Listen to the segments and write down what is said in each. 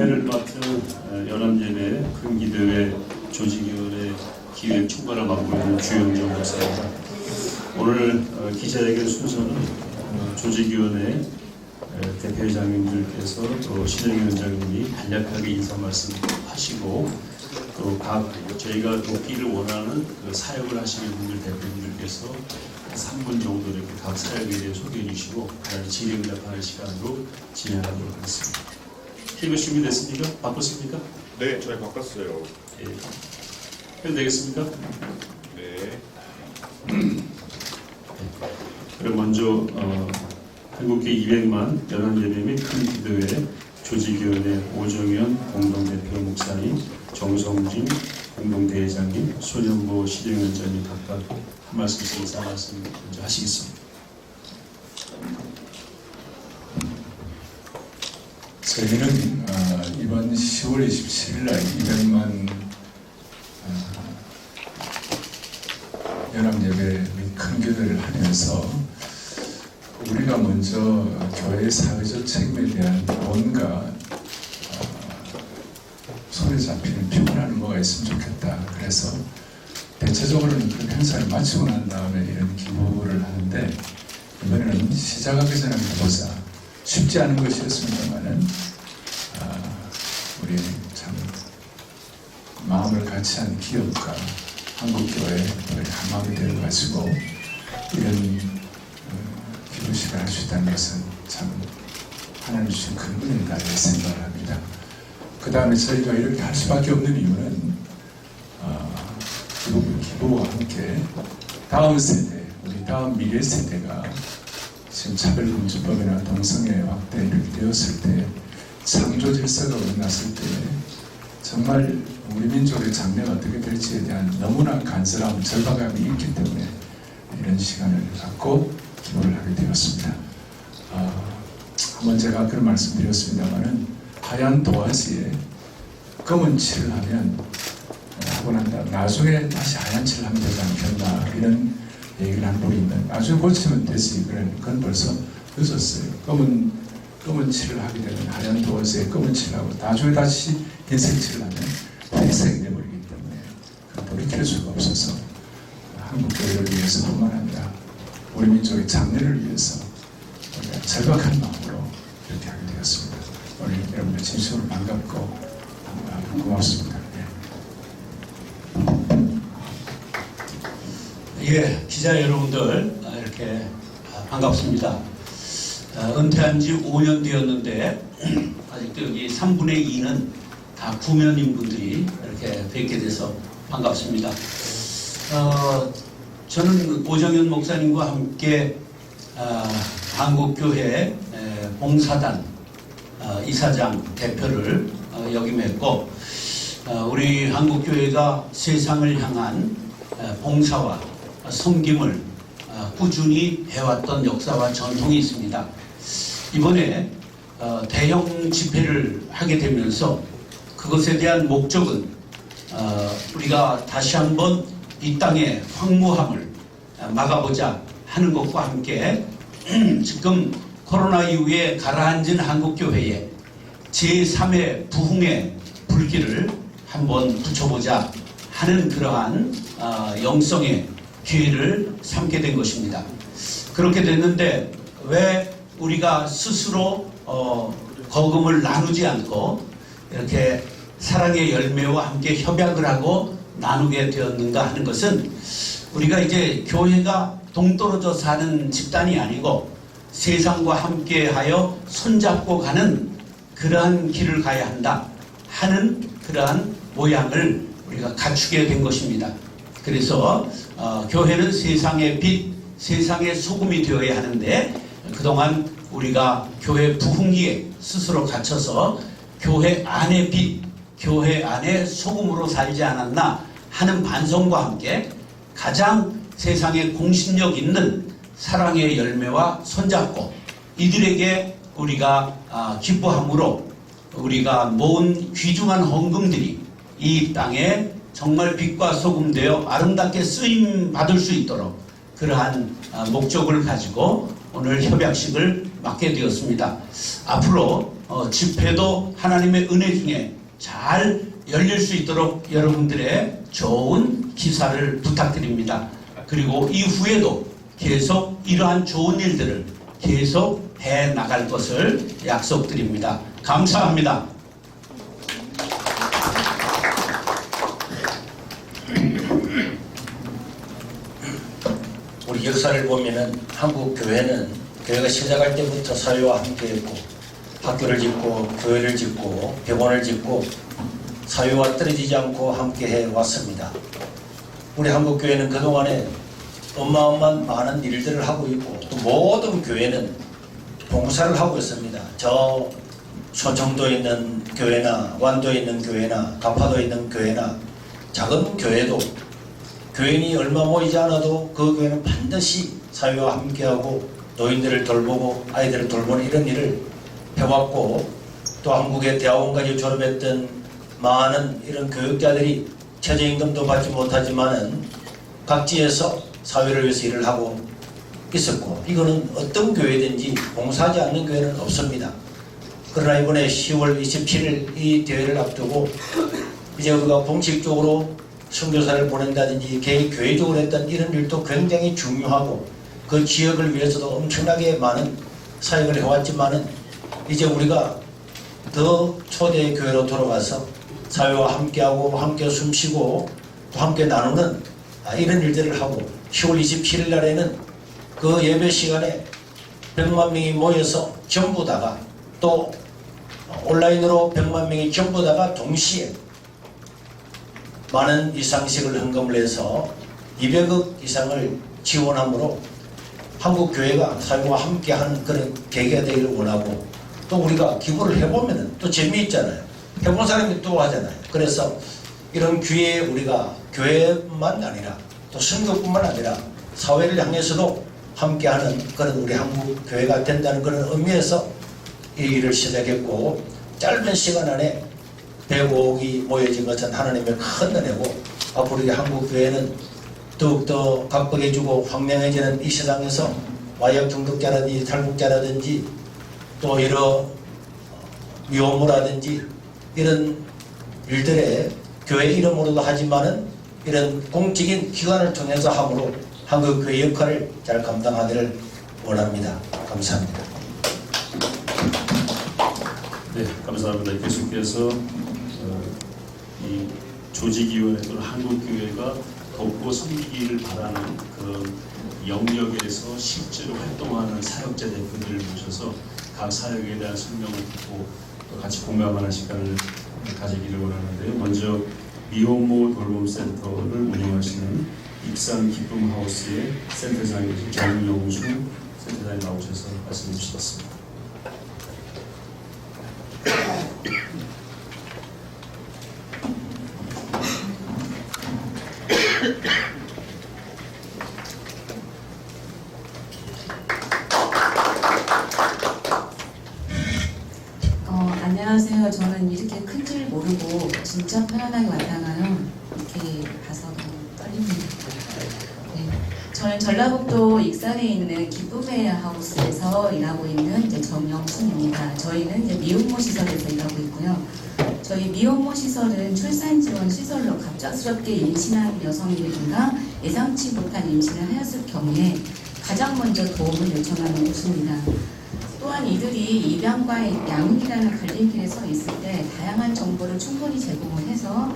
집회를 맡은 연합예배 큰기도회 조직위원회 기획 총괄을 맡고 있는 주영정 목사입니다. 오늘 기자회견 순서는 조직위원회 대표회장님들께서 또 신영위원장님이 간략하게 인사 말씀하시고 또 각 저희가 돕기를 원하는 사역을 하시는 분들 대표님들께서 3분 정도 이렇게 각 사역에 대해 소개해 주시고 질의응답하는 시간으로 진행하도록 하겠습니다. 필요 준비됐습니까? 바꿨습니까? 네, 저희 바꿨어요. 예. 해도 되겠습니까? 네. 그럼 먼저 한국계 200만 연합예배 및 큰기도회 조직위원회 오정현 공동대표 목사님, 정성진 공동대회장님, 손현보 실행위원장님 각각 한 말씀씩 인사 말씀 먼저 하시겠습니다. 저희는 이번 10월 27일 날 200만 연합예배 및 큰교회를 하면서 우리가 먼저 교회의 사회적 책임에 대한 뭔가 손에 잡히는 표현하는 뭐가 있으면 좋겠다. 그래서 대체적으로는 그런 행사를 마치고 난 다음에 이런 기부를 하는데 이번에는 시작하기 전에 해보자. 쉽지 않은 것이었습니다만은 우리 참 마음을 같이 한 기업과 한국교회 한 마음이 되어가지고 이런 기부식을 할 수 있다는 것은 참 하나님 주신 큰 은혜다 이렇게 생각을 합니다. 그 다음에 저희가 이렇게 할 수밖에 없는 이유는 기부와 함께 다음 세대, 우리 다음 미래 세대가 지금 차별금지법이나 동성애 확대 이렇게 되었을 때 창조 질서가 일어났을 때 정말 우리 민족의 장래가 어떻게 될지에 대한 너무나 간절함, 절박함이 있기 때문에 이런 시간을 갖고 기부를 하게 되었습니다. 한번 제가 그런 말씀 드렸습니다만은 하얀 도화지에 검은 칠을 하면 하고 난 다음 나중에 다시 하얀 칠을 하면 되지 않겠나 이런 얘기를 한 분이 있는데 나중에 고치면 되지. 그건 벌써 늦었어요. 검은 칠을 하게 되면 하얀 도화지에 검은 칠을 하고 나중에 다시 흰색 칠을 하면 회색이 되어버리기 때문에 돌이킬 수가 없어서 한국교회를 위해서뿐만 아니라 우리 민족의 장래를 위해서 우리가 절박한 마음으로 이렇게 하게 되었습니다. 오늘 여러분들 진심으로 반갑고 고맙습니다. 예, 기자 여러분들 이렇게 반갑습니다. 은퇴한 지 5년 되었는데 아직도 여기 3분의 2는 다 구면인 분들이 이렇게 뵙게 돼서 반갑습니다. 저는 오정현 목사님과 함께 한국교회 봉사단 이사장 대표를 역임했고 우리 한국교회가 세상을 향한 봉사와 섬김을 꾸준히 해왔던 역사와 전통이 있습니다. 이번에 대형 집회를 하게 되면서 그것에 대한 목적은 우리가 다시 한번 이 땅의 황무함을 막아보자 하는 것과 함께 지금 코로나 이후에 가라앉은 한국교회에 제3의 부흥의 불길을 한번 붙여보자 하는 그러한 영성의 기회를 삼게 된 것입니다. 그렇게 됐는데 왜 우리가 스스로 거금을 나누지 않고 이렇게 사랑의 열매와 함께 협약을 하고 나누게 되었는가 하는 것은 우리가 이제 교회가 동떨어져 사는 집단이 아니고 세상과 함께하여 손잡고 가는 그러한 길을 가야 한다 하는 그러한 모양을 우리가 갖추게 된 것입니다. 그래서 교회는 세상의 빛, 세상의 소금이 되어야 하는데 그동안 우리가 교회 부흥기에 스스로 갇혀서 교회 안의 빛, 교회 안의 소금으로 살지 않았나 하는 반성과 함께 가장 세상에 공신력 있는 사랑의 열매와 손잡고 이들에게 우리가 기뻐함으로 우리가 모은 귀중한 헌금들이 이 땅에 정말 빛과 소금 되어 아름답게 쓰임 받을 수 있도록 그러한 목적을 가지고 오늘 협약식을 맡게 되었습니다. 앞으로 집회도 하나님의 은혜 중에 잘 열릴 수 있도록 여러분들의 좋은 기사를 부탁드립니다. 그리고 이후에도 계속 이러한 좋은 일들을 계속 해 나갈 것을 약속드립니다. 감사합니다. 우리 역사를 보면은 한국 교회는 교회가 시작할 때부터 사회와 함께했고 학교를 짓고 교회를 짓고 병원을 짓고 사회와 떨어지지 않고 함께해 왔습니다. 우리 한국 교회는 그동안에 어마어마한 많은 일들을 하고 있고 또 모든 교회는 봉사를 하고 있습니다. 저 소청도에 있는 교회나 완도에 있는 교회나 가파도에 있는 교회나 작은 교회도 교인이 얼마 모이지 않아도 그 교회는 반드시 사회와 함께하고 노인들을 돌보고 아이들을 돌보는 이런 일을 해왔고 또 한국의 대학원까지 졸업했던 많은 이런 교육자들이 최저임금도 받지 못하지만은 각지에서 사회를 위해서 일을 하고 있었고 이거는 어떤 교회든지 봉사하지 않는 교회는 없습니다. 그러나 이번에 10월 27일 이 대회를 앞두고 이제 우리가 공식적으로 선교사를 보낸다든지 개인 교회적으로 했던 이런 일도 굉장히 중요하고 그 지역을 위해서도 엄청나게 많은 사역을 해왔지만은 이제 우리가 더 초대 교회로 돌아가서 사회와 함께하고 함께 숨쉬고 또 함께 나누는 이런 일들을 하고 10월 27일 날에는 그 예배 시간에 100만 명이 모여서 전부 다가 또 온라인으로 100만 명이 전부 다가 동시에 많은 이상식을 헌금을 해서 200억 이상을 지원함으로 한국 교회가 사회와 함께하는 그런 계기가 되기를 원하고 또 우리가 기부를 해보면 또 재미있잖아요. 해본 사람이 또 하잖아요. 그래서 이런 기회에 우리가 교회만 아니라 또 선교뿐만 아니라 사회를 향해서도 함께하는 그런 우리 한국 교회가 된다는 그런 의미에서 이 일을 시작했고 짧은 시간 안에 105억이 모여진 것은 하나님의 큰 은혜고 앞으로 우리 한국 교회는 더욱더 각박해지고 황량해지는 이 세상에서 마약 중독자라든지 탈북자라든지 또 이런 미혼모라든지 이런 일들에 교회 이름으로도 하지만은 이런 공적인 기관을 통해서 함으로 한국 교회 역할을 잘 감당하기를 원합니다. 감사합니다. 네, 감사합니다. 계속해서 이 조직위원회 또는 한국교회가 돕고 섬기기를 바라는 그 영역에서 실제로 활동하는 사역자 대표들을 모셔서 각 사역에 대한 설명을 듣고 또 같이 공감하는 시간을 가지기를 원하는데요. 먼저 미혼모 돌봄센터를 운영하시는 익산 기쁨하우스의 센터장이신 정용수 센터장이 나오셔서 말씀해 주셨습니다. 안녕하세요. 저는 이렇게 큰 줄 모르고 진짜 편안하게 왔다가요. 이렇게 가서 너무 떨립니다. 네. 저는 전라북도 익산에 있는 기쁨의 하우스에서 일하고 있는 이제 정영순입니다. 저희는 이제 미혼모 시설에서 일하고 있고요. 저희 미혼모 시설은 출산 지원 시설로 갑작스럽게 임신한 여성이라든가 예상치 못한 임신을 하였을 경우에 가장 먼저 도움을 요청하는 곳입니다. 또한 이들이 입양과 양육이라는 갈림길에 서 있을 때 다양한 정보를 충분히 제공을 해서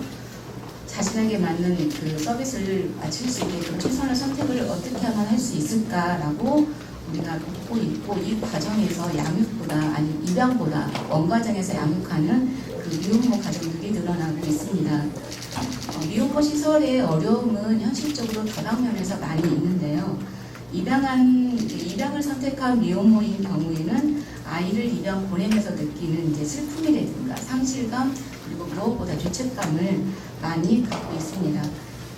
자신에게 맞는 그 서비스를 마칠 수 있게끔 최선의 선택을 어떻게 하면 할 수 있을까라고 우리가 돕고 있고 이 과정에서 양육보다 아니 입양보다 원가정에서 양육하는 그 미혼모 가정들이 늘어나고 있습니다. 미혼모 시설의 어려움은 현실적으로 다방면에서 많이 있는데요. 입양을 선택한 미혼모인 경우에는 아이를 입양 보내면서 느끼는 이제 슬픔이라든가 상실감 그리고 무엇보다 죄책감을 많이 갖고 있습니다.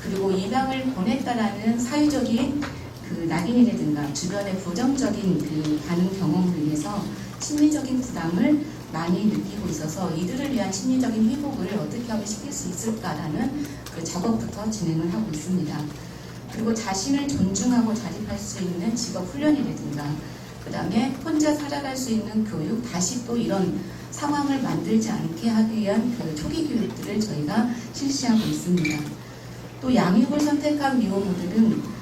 그리고 입양을 보냈다라는 사회적인 그 낙인이라든가 주변의 부정적인 그 반응 경험을 위해서 심리적인 부담을 많이 느끼고 있어서 이들을 위한 심리적인 회복을 어떻게 하면 시킬 수 있을까라는 그 작업부터 진행을 하고 있습니다. 그리고 자신을 존중하고 자립할 수 있는 직업 훈련이라든가 그 다음에 혼자 살아갈 수 있는 교육, 다시 또 이런 상황을 만들지 않게 하기 위한 그 초기 교육들을 저희가 실시하고 있습니다. 또 양육을 선택한 미혼모들은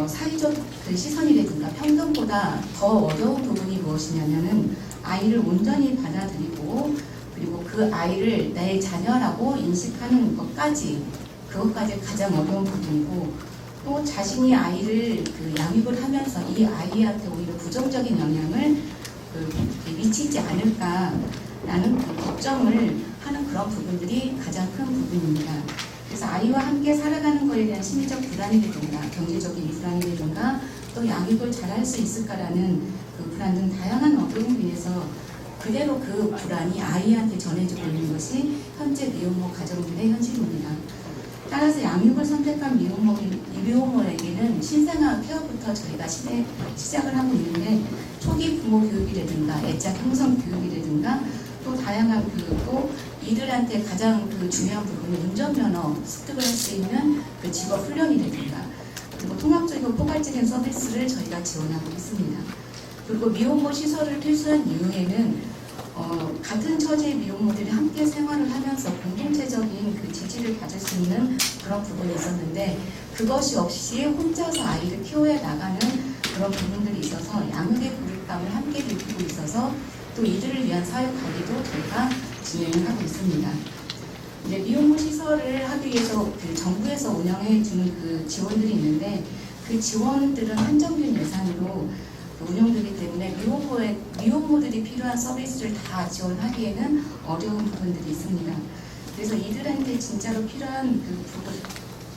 사회적 그 시선이라든가 편견보다 더 어려운 부분이 무엇이냐면은 아이를 온전히 받아들이고 그리고 그 아이를 나의 자녀라고 인식하는 것까지 그것까지 가장 어려운 부분이고 또 자신이 아이를 그 양육을 하면서 이 아이한테 오히려 부정적인 영향을 미치지 않을까라는 그 걱정을 하는 그런 부분들이 가장 큰 부분입니다. 그래서 아이와 함께 살아가는 것에 대한 심리적 불안이라든가 경제적인 불안이라든가 또 양육을 잘할 수 있을까라는 그 불안 등 다양한 어려움으로 인해서 그대로 그 불안이 아이한테 전해지고 있는 것이 현재 미혼모 가정들의 현실입니다. 따라서 양육을 선택한 미혼모에게는 신생아 케어부터 저희가 시작을 하고 있는데 초기 부모 교육이라든가 애착 형성 교육이라든가 또 다양한 교육도 이들한테 가장 그 중요한 부분이 운전면허 습득을 할 수 있는 그 직업 훈련이라든가 그리고 통합적이고 포괄적인 서비스를 저희가 지원하고 있습니다. 그리고 미혼모 시설을 퇴소한 이후에는 같은 처지의 미혼모들이 함께 생활을 하면서 공동체적인 그 지지를 받을 수 있는 그런 부분이 있었는데 그것이 없이 혼자서 아이를 키워야 나가는 그런 부분들이 있어서 양육의 고립감을 함께 느끼고 있어서 또 이들을 위한 사육 관리도 저희가 진행을 하고 있습니다. 이제 미혼모 시설을 하기 위해서 그 정부에서 운영해 주는 그 지원들이 있는데 그 지원들은 한정된 예산으로 운영되기 때문에 미혼모들이 필요한 서비스를 다 지원하기에는 어려운 부분들이 있습니다. 그래서 이들한테 진짜로 필요한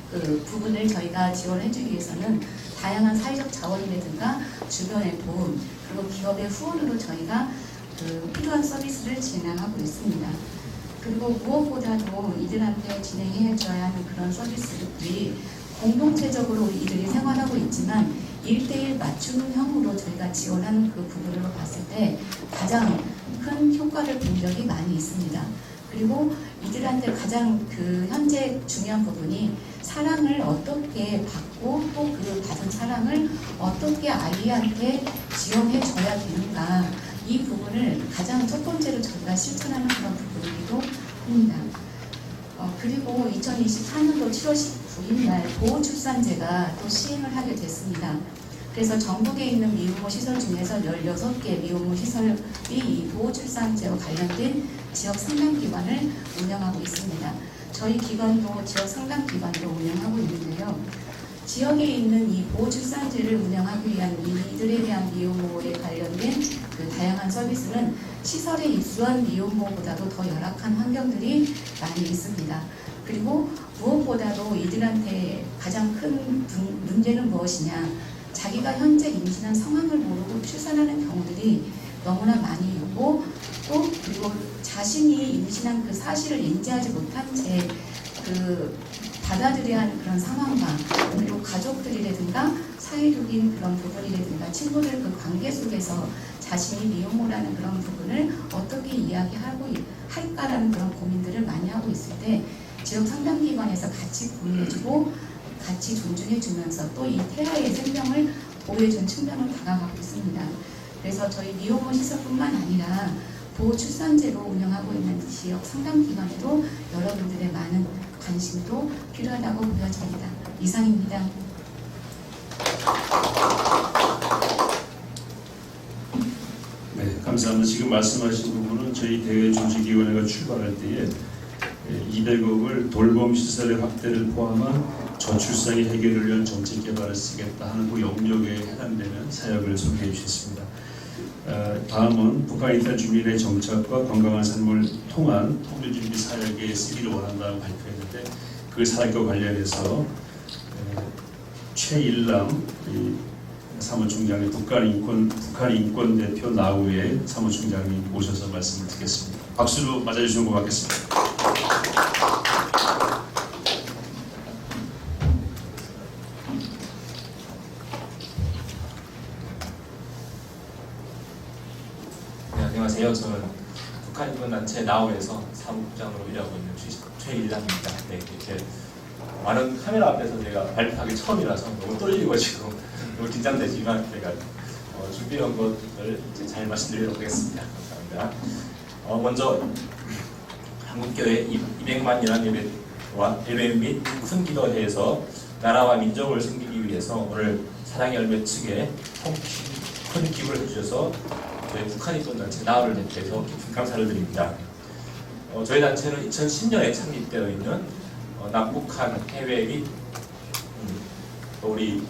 그 부분을 저희가 지원해주기 위해서는 다양한 사회적 자원이라든가 주변의 도움 그리고 기업의 후원으로 저희가 그 필요한 서비스를 진행하고 있습니다. 그리고 무엇보다도 이들한테 진행해줘야 하는 그런 서비스들이 공동체적으로 이들이 생활하고 있지만 1대1 맞춤형으로 저희가 지원하는 그 부분으로 봤을 때 가장 큰 효과를 본 적이 많이 있습니다. 그리고 이들한테 가장 그 현재 중요한 부분이 사랑을 어떻게 받고 또 그 받은 사랑을 어떻게 아이한테 지원해 줘야 되는가 이 부분을 가장 첫 번째로 저희가 실천하는 그런 부분이기도 합니다. 그리고 2024년도 7월 19일 날 보호출산제가 또 시행을 하게 됐습니다. 그래서 전국에 있는 미혼모 시설 중에서 16개 미혼모 시설이 이 보호출산제와 관련된 지역 상담기관을 운영하고 있습니다. 저희 기관도 지역 상담기관으로 운영하고 있는데요. 지역에 있는 이 보호출산제를 운영하기 위한 이들에 대한 미혼모에 관련된 그 다양한 서비스는 시설에 입소한 미혼모보다도 더 열악한 환경들이 많이 있습니다. 그리고 무엇보다도 이들한테 가장 큰 문제는 무엇이냐? 자기가 현재 임신한 상황을 모르고 출산하는 경우들이 너무나 많이 있고 또 그리고 자신이 임신한 그 사실을 인지하지 못한 채 그 받아들여야 하는 그런 상황과 그리고 가족들이라든가 사회적인 그런 부분이라든가 친구들 그 관계 속에서 자신이 미혼모라는 그런 부분을 어떻게 이야기하고 할까라는 그런 고민들을 많이 하고 있을 때 지역 상담기관에서 같이 고민해주고 같이 존중해주면서 또 이 태아의 생명을 보호해준 측면을 다가가고 있습니다. 그래서 저희 미혼모 시설뿐만 아니라 보호출산제로 운영하고 있는 지역 상담기관에도 여러분들의 많은 관심도 필요하다고 보여집니다. 이상입니다. 네, 감사합니다. 지금 말씀하신 부분은 저희 대외조직위원회가 출발할 때에 200억을 돌봄시설의 확대를 포함한 저출산의 해결을 위한 정책 개발을 쓰겠다 하는 그 영역에 해당되는 사역을 소개해 주셨습니다. 다음은 북한 이탈 주민의 정착과 건강한 삶을 통한 통일준비 사역에 쓰기를 원한다고 발표했는데 그 사역과 관련해서 최일남 사무총장의 북한 인권 대표 나우의 사무총장님 모셔서 말씀을 듣겠습니다. 박수로 맞아주시면 고맙겠습니다. 네, 안녕하세요. 저는 북한인권단체 나우에서 사무국장으로 일하고 있는 최일남입니다. 네, 이렇게 많은 카메라 앞에서 제가 발표하기 처음이라서 너무 떨리고 지금 너무 긴장되지만 제가 준비한 것을 이제 잘 말씀드리도록 하겠습니다. 감사합니다. 먼저 한국교회 200만 연합예배와 예배 및 큰 기도회에서 나라와 민족을 섬기기 위해서 오늘 사랑의 열매 측에 큰 기부를 해주셔서 저희 북한 인권단체 나우를 대표해서 깊은 감사를 드립니다. 저희 단체는 2010년에 창립되어 있는 남북한 해외 및 또 우리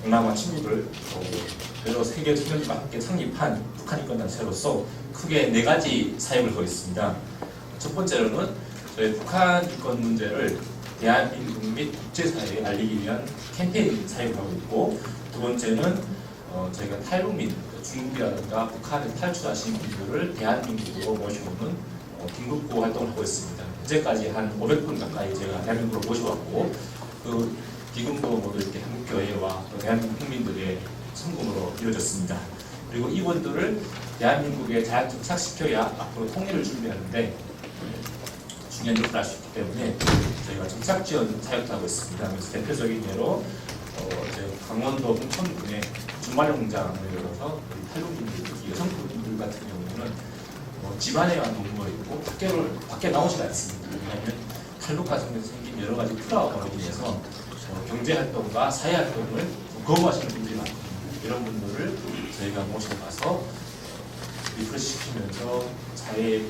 동남아 침입을 여러 세계 청년들과 함께 창립한 북한 인권단체로서 크게 4가지 사역을 하고 있습니다. 첫 번째로는 저희 북한 인권 문제를 대한민국 및 국제사회에 알리기 위한 캠페인 사역을 하고 있고, 두 번째는 저희가 탈북민, 중국이라든가 북한에 탈출하신 분들을 대한민국으로 모셔오는 긴급구호 활동을 하고 있습니다. 현재까지 한 500분 가까이 제가 대한민국으로 모셔왔고, 그 기금도 모두 이렇게 한국교회와 대한민국 국민들의 성금으로 이루어졌습니다. 그리고 이분들을 대한민국에 잘 정착시켜야 앞으로 통일을 준비하는데 중요한 역할을 할 수 있기 때문에 저희가 정착 지원 사역도 하고 있습니다. 그래서 대표적인 예로 강원도 홍천군의 준마령 공장을 열어서 탈북민들, 특히 여성분들 같은 경우는 집안에만 동무가 있고 밖에 나오지 않습니다. 왜냐하면 탈북 과정에서 생긴 여러 가지 트라우마로 인해서 경제 활동과 사회 활동을 거부하시는 분들이 많거든요. 이런 분들을 저희가 모셔가서 리프레시 시키면서 사회에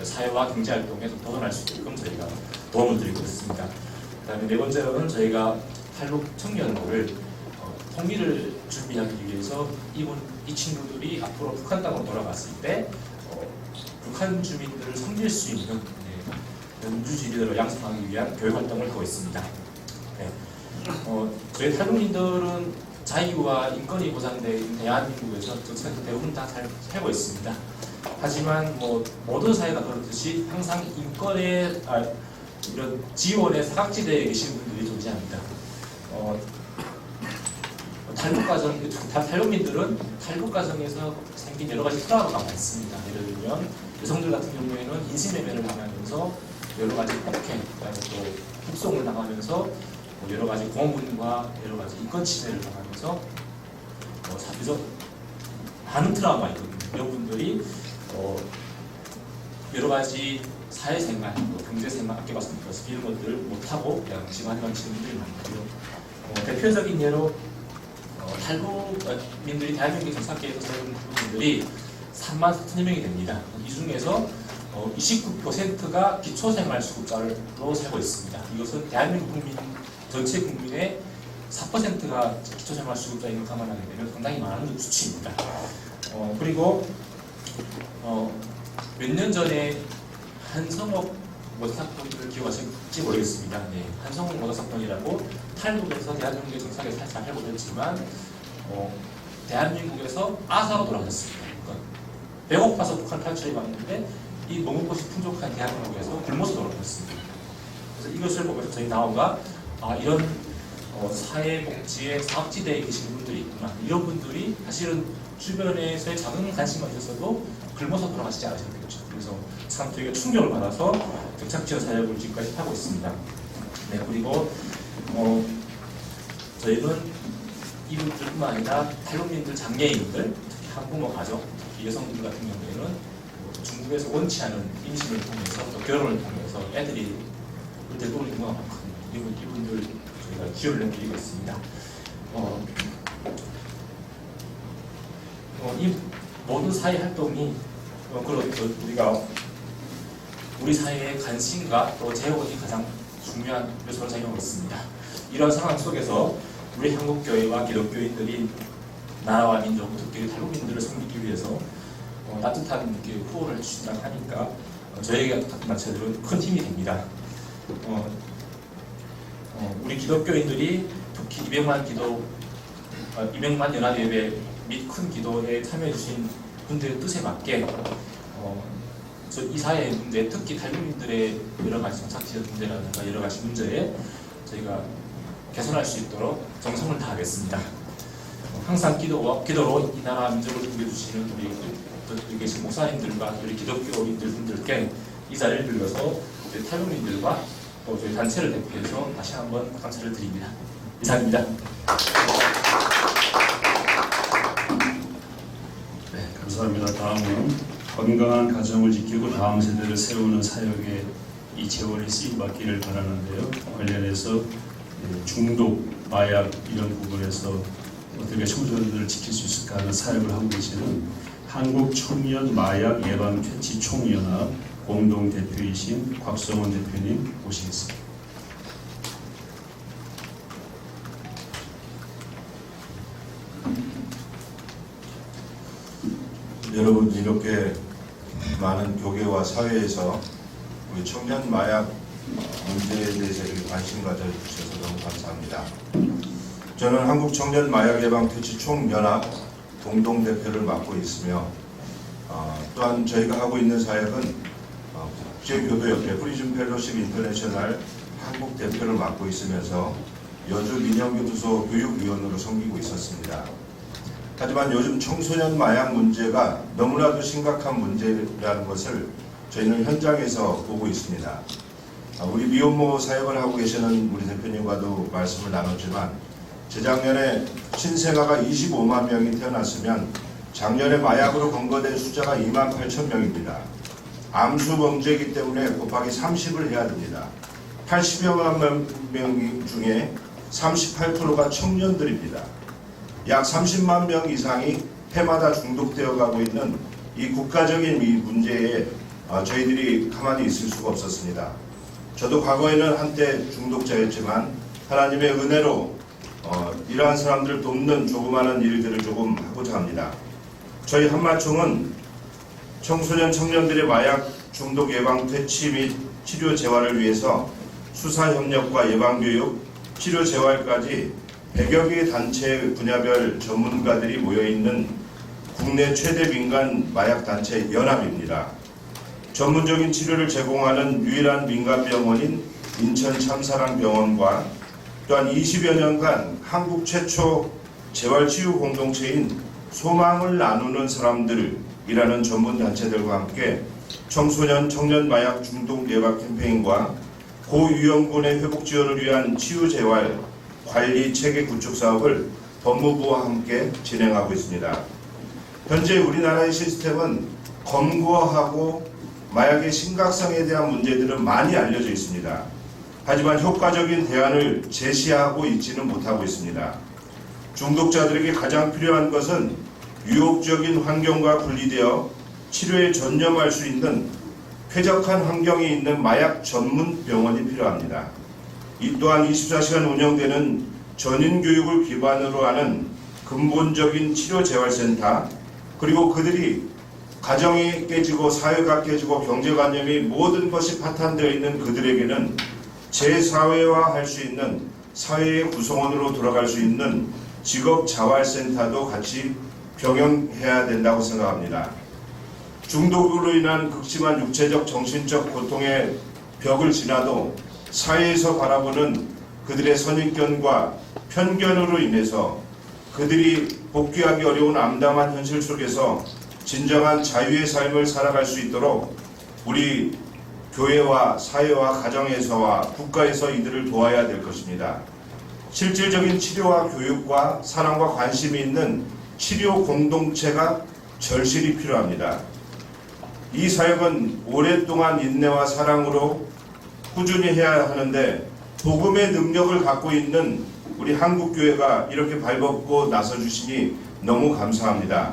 사회와 경제 활동에 도전할 수 있게끔 저희가 도움을 드리고 있습니다. 그다음에 네 번째로는 저희가 탈북 청년들을 통일을 준비하기 위해서 이 친구들이 앞으로 북한 땅으로 돌아갔을 때 북한 주민들을 섬길 수 있는 연주지리들을 양성하기 위한 교육 활동을 하고 있습니다. 네. 저희 탈북민들은 자유와 인권이 보장된 대한민국에서 정치는 대부분 다 잘 살고 있습니다. 하지만 모든 사회가 그렇듯이 항상 인권의 이런 지원의 사각지대에 계신 분들이 존재합니다. 탈북민들은 탈북 과정에서 생긴 여러 가지 트라우마가 많습니다. 예를 들면 여성들 같은 경우에는 인신매매를 당하면서 여러 가지 폭행, 그다음에 또 북송을 당하면서 여러 가지 공무원과 여러 가지 인권 침해를 당하면서 그래서 많은 트라우마 있거든요. 이런 분들이 여러 가지 사회생활, 경제생활, 아까 말씀드렸듯이 이런 것들을 못하고 그냥 집안에 망치는 분들이 많고요. 대표적인 예로 탈북민들이 대한민국에 정착해서 살고 있는 탈북민들이 3만 4천여 명이 됩니다. 이 중에서 29%가 기초생활수급자로 살고 있습니다. 이것은 대한민국 국민 전체 국민의 4%가 기초생활수급자인 걸 감안하게 되면 상당히 많은 수치입니다. 그리고 몇 년 전에 한성옥 모사사건을 기억하실지 모르겠습니다. 네, 한성옥 모사사건이라고 탈북에서 대한민국에 정착해서 잘 살고 있지만 대한민국에서 아사로 돌아가셨습니다. 그러니까 배고파서 북한 탈출해 갔는데 이 먹을 것이 풍족한 대한민국에서 굶어서 돌아가셨습니다. 그래서 이것을 보면서 저희 나오가 이런 사회복지의 사각지대에 계신 분들이 있구나. 이런 분들이 사실은 주변에서의 작은 관심만 있어도 굶어서 돌아가시지 않으셨겠죠. 그래서 참 저희가 충격을 받아서 정착지원 사역을 지금까지 하고 있습니다. 네, 그리고 저희는 이분들뿐만 아니라 탈북민들, 장애인들, 특히 한부모 가족, 특히 여성들 같은 경우에는 중국에서 원치 않은 임신을 통해서 또 결혼을 통해서 애들이 데리고 오는 경우가 많거든요. 이분들 저희가 지원을 해드리고 있습니다. 이 모든 사회 활동이 우리가 우리 사회의 관심과 또 재원이 가장 중요한 요소를 작용하고 있습니다. 이런 상황 속에서 우리 한국교회와 기독교인들이 나라와 민족, 특히 탈북민들을 섬기기 위해서 따뜻한 후원을 해주신다고 하니까 저희가 같은 단체들은 큰 힘이 됩니다. 우리 기독교인들이 특히 200만 연합예배 및 큰 기도에 참여해주신 분들의 뜻에 맞게 이 사회의 문제, 특히 탈북민들의 여러 가지 정착지원 문제라든가 여러 가지 문제에 저희가 개선할 수 있도록 정성을 다하겠습니다. 항상 기도로 이 나라 민족을 섬겨주시는 우리 여기 계신 목사님들과 우리 기독교인들 분들께 이 자리를 빌려서 탈북민들과 또 저희 단체를 대표해서 다시 한번 감사를 드립니다. 이상입니다. 감사합니다. 다음은 건강한 가정을 지키고 다음 세대를 세우는 사역에 이 재원이 쓰임받기를 바라는데요. 관련해서 중독, 마약 이런 부분에서 어떻게 청소년들을 지킬 수 있을까 하는 사역을 하고 계시는 한국 청년 마약 예방 퇴치 총연합 공동 대표이신 곽성원 대표님 모시겠습니다. 여러분, 이렇게 많은 교계와 사회에서 우리 청년 마약 문제에 대해서 이렇게 관심 가져주셔서 너무 감사합니다. 저는 한국 청년 마약 예방 퇴치 총연합 공동 대표를 맡고 있으며 또한 저희가 하고 있는 사역은 국제교도협회 프리즘 펠로십 인터내셔널 한국 대표를 맡고 있으면서 여주 민영교도소 교육위원으로 섬기고 있었습니다. 하지만 요즘 청소년 마약 문제가 너무나도 심각한 문제라는 것을 저희는 현장에서 보고 있습니다. 우리 미혼모 사역을 하고 계시는 우리 대표님과도 말씀을 나눴지만 재작년에 신생아가 25만 명이 태어났으면 작년에 마약으로 검거된 숫자가 28,000명입니다. 암수범죄이기 때문에 곱하기 30을 해야 됩니다. 80여만 명 중에 38%가 청년들입니다. 약 30만 명 이상이 해마다 중독되어 가고 있는 이 국가적인 이 문제에 저희들이 가만히 있을 수가 없었습니다. 저도 과거에는 한때 중독자였지만 하나님의 은혜로 이러한 사람들을 돕는 조그마한 일들을 조금 하고자 합니다. 저희 한마총은 청소년 청년들의 마약 중독 예방 퇴치 및 치료 재활을 위해서 수사 협력과 예방 교육, 치료 재활까지 100여 개의 단체 분야별 전문가들이 모여있는 국내 최대 민간 마약 단체 연합입니다. 전문적인 치료를 제공하는 유일한 민간병원인 인천 참사랑병원과 또한 20여 년간 한국 최초 재활치유 공동체인 소망을 나누는 사람들이라는 전문단체들과 함께 청소년 청년 마약 중독 예방 캠페인과 고위험군의 회복 지원을 위한 치유 재활 관리 체계 구축 사업을 법무부와 함께 진행하고 있습니다. 현재 우리나라의 시스템은 검거하고 마약의 심각성에 대한 문제들은 많이 알려져 있습니다. 하지만 효과적인 대안을 제시하고 있지는 못하고 있습니다. 중독자들에게 가장 필요한 것은 유혹적인 환경과 분리되어 치료에 전념할 수 있는 쾌적한 환경이 있는 마약 전문 병원이 필요합니다. 이 또한 24시간 운영되는 전인교육을 기반으로 하는 근본적인 치료재활센터, 그리고 그들이 가정이 깨지고 사회가 깨지고 경제관념이 모든 것이 파탄되어 있는 그들에게는 재사회화할 수 있는 사회의 구성원으로 돌아갈 수 있는 직업자활센터도 같이 병행해야 된다고 생각합니다. 중독으로 인한 극심한 육체적 정신적 고통의 벽을 지나도 사회에서 바라보는 그들의 선입견과 편견으로 인해서 그들이 복귀하기 어려운 암담한 현실 속에서 진정한 자유의 삶을 살아갈 수 있도록 우리 교회와 사회와 가정에서와 국가에서 이들을 도와야 될 것입니다. 실질적인 치료와 교육과 사랑과 관심이 있는 치료 공동체가 절실히 필요합니다. 이 사역은 오랫동안 인내와 사랑으로 꾸준히 해야 하는데 복음의 능력을 갖고 있는 우리 한국교회가 이렇게 발벗고 나서주시니 너무 감사합니다.